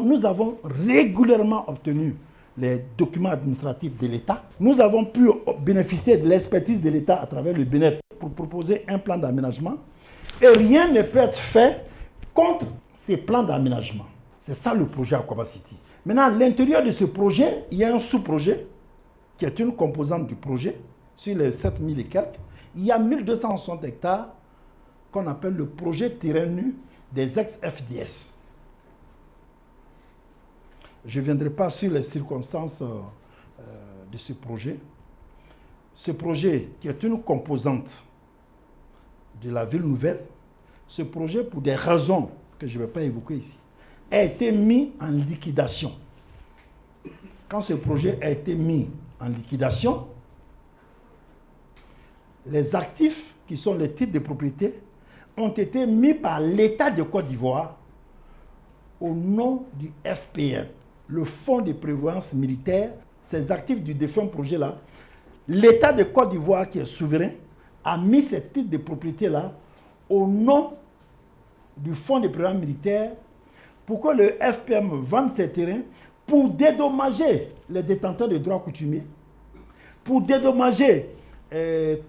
Nous avons régulièrement obtenu les documents administratifs de l'État. Nous avons pu bénéficier de l'expertise de l'État à travers le BNET pour proposer un plan d'aménagement. Et rien ne peut être fait contre ces plans d'aménagement. C'est ça le projet Akwaba City. Maintenant, à l'intérieur de ce projet, il y a un sous-projet qui est une composante du projet. Sur les 7000 et quelques, il y a 1260 hectares qu'on appelle le projet terrain nu des ex-FDS. Je ne viendrai pas sur les circonstances de ce projet. Ce projet, qui est une composante de la ville nouvelle, ce projet, pour des raisons que je ne vais pas évoquer ici, a été mis en liquidation. Quand ce projet a été mis en liquidation, les actifs, qui sont les titres de propriété, ont été mis par l'État de Côte d'Ivoire au nom du FPM, le Fonds de prévoyance militaire. Ces actifs du défunt projet-là, l'État de Côte d'Ivoire, qui est souverain, a mis ces titres de propriété-là au nom du Fonds de prévoyance militaire pour que le FPM vende ces terrains pour dédommager les détenteurs de droits coutumiers, pour dédommager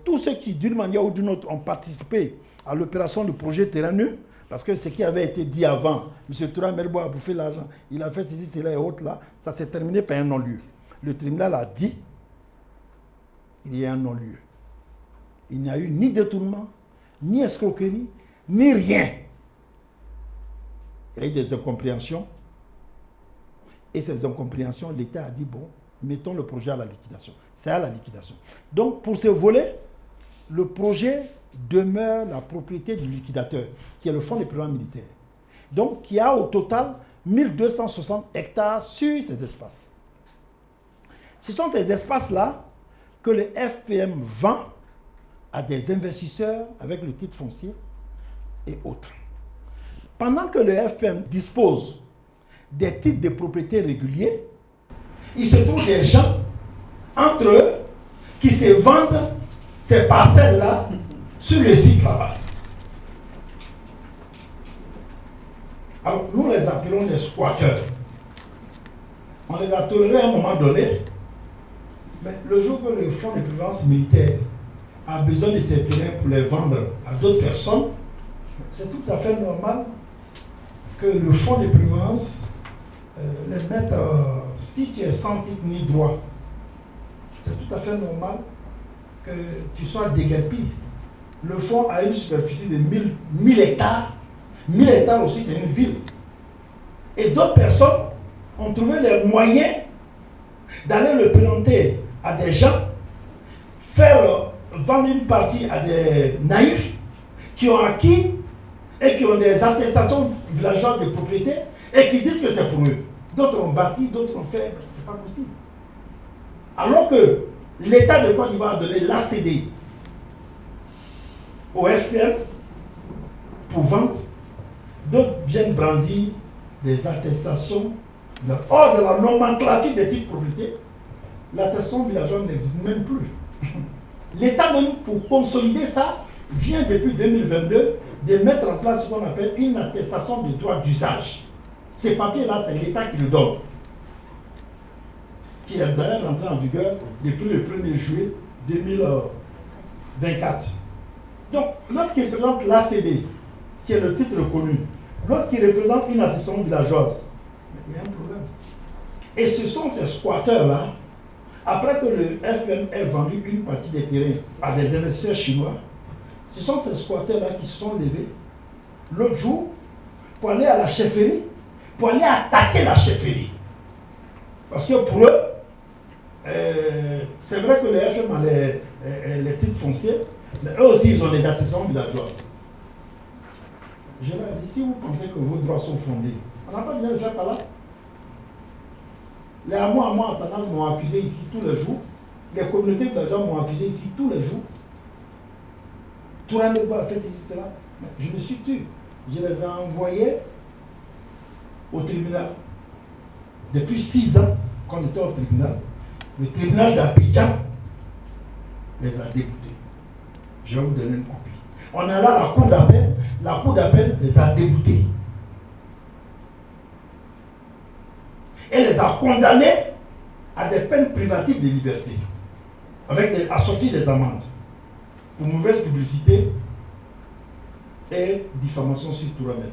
tous ceux qui, d'une manière ou d'une autre, ont participé à l'opération du projet terrain nu, parce que ce qui avait été dit avant, M. Toura Merbo a bouffé l'argent, il a fait ceci, cela et autres là, ça s'est terminé par un non-lieu. Le tribunal a dit qu'il y a un non-lieu. Il n'y a eu ni détournement, ni escroquerie, ni rien. Il y a eu des incompréhensions. Et ces incompréhensions, l'État a dit, bon, mettons le projet à la liquidation. C'est à la liquidation. Donc, pour ce volet, le projet demeure la propriété du liquidateur, qui est le Fonds de prévoyance militaire. Donc, qui a au total 1260 hectares sur ces espaces. Ce sont ces espaces-là que le FPM vend à des investisseurs avec le titre foncier et autres. Pendant que le FPM dispose des titres de propriété réguliers, il se trouve des gens entre eux qui se vendent ces parcelles-là sur le site là-bas. Alors, nous les appelons les squatteurs. On les a tolérés à un moment donné, mais le jour que le Fonds de prévoyance militaire a besoin de ces terrains pour les vendre à d'autres personnes, c'est tout à fait normal que le Fonds de prévoyance les mette, si tu es sans titre ni droit, c'est tout à fait normal que tu sois déguerpi. Le fonds a une superficie de 1000 hectares. 1000 hectares aussi, c'est une ville. Et d'autres personnes ont trouvé les moyens d'aller le planter à des gens, faire vendre une partie à des naïfs qui ont acquis et qui ont des attestations villageoises de propriété et qui disent que c'est pour eux. D'autres ont bâti, d'autres ont fait, c'est pas possible. Alors que l'État de Côte d'Ivoire a donné l'ACD au FPM pour vendre, d'autres viennent brandir des attestations hors de la nomenclature des titres de propriété. L'attestation villageoise n'existe même plus. L'État même, pour consolider ça, vient depuis 2022 de mettre en place ce qu'on appelle une attestation de droit d'usage. Ces papiers-là, c'est l'État qui le donne, qui est d'ailleurs rentré en vigueur depuis le 1er juillet 2024. Donc, l'autre qui représente l'ACD, qui est le titre reconnu, l'autre qui représente une attestation villageoise, il y a un problème. Et ce sont ces squatteurs-là, après que le FPM ait vendu une partie des terrains à des investisseurs chinois, ce sont ces squatteurs-là qui se sont levés l'autre jour pour aller à la chefferie, pour aller attaquer la chefferie. Parce que pour eux, c'est vrai que le FM a les titres fonciers, mais eux aussi, ils ont des attestations villageoises. Je leur ai dit, si vous pensez que vos droits sont fondés, on n'a pas besoin de faire par là. Les hameaux à moi en tendance m'ont accusé ici tous les jours. Les communautés villageoises m'ont accusé ici tous les jours. Tout le monde a fait ceci, cela. Mais je me suis tué. Je les ai envoyés au tribunal. Depuis 6 ans qu'on était au tribunal, le tribunal d'Abidjan les a déboutés. Je vais vous donner une copie. On est là à la cour d'appel les a déboutés. et les a condamnés à des peines privatives de liberté, avec assorties des amendes pour mauvaise publicité et diffamation sur tout le monde.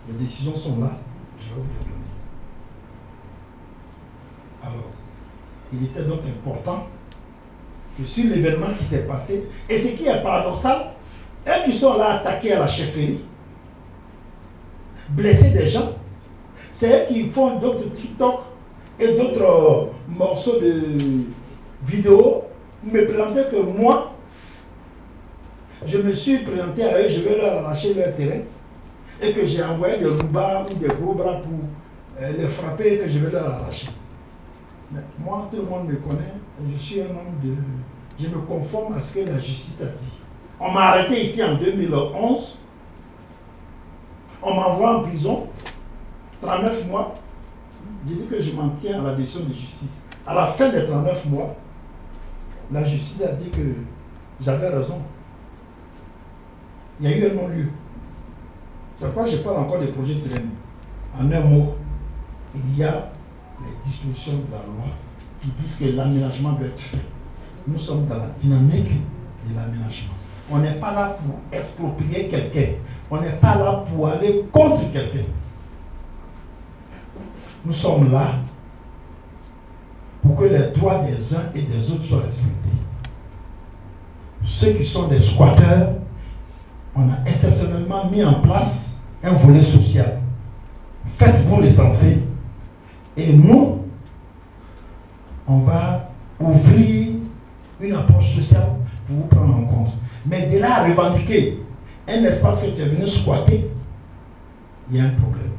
Les décisions sont là, je vais vous les donner. Alors, il était donc important que sur l'événement qui s'est passé, et ce qui est paradoxal, eux qui sont là attaqués à la chefferie, blesser des gens, c'est eux qui font d'autres TikTok et d'autres morceaux de vidéos, me présenter que moi, je me suis présenté à eux, je vais leur arracher leur terrain, et que j'ai envoyé des roubards ou des gros bras pour les frapper et que je vais leur arracher. Mais moi, tout le monde me connaît, je suis un homme de... Je me conforme à ce que la justice a dit. On m'a arrêté ici en 2011, on m'envoie en prison, 39 mois. J'ai dit que je m'en tiens à la décision de justice. À la fin des 39 mois, la justice a dit que j'avais raison. Il y a eu un non-lieu. C'est pourquoi je parle encore des projets de terrain. En un mot, il y a les dispositions de la loi qui disent que l'aménagement doit être fait. Nous sommes dans la dynamique de l'aménagement. On n'est pas là pour exproprier quelqu'un. On n'est pas là pour aller contre quelqu'un. Nous sommes là pour que les droits des uns et des autres soient respectés. Ceux qui sont des squatteurs, on a exceptionnellement mis en place un volet social. Faites-vous recenser et nous, on va ouvrir une approche sociale pour vous prendre en compte. Mais de là à revendiquer un espace que tu es venu squatter, il y a un problème.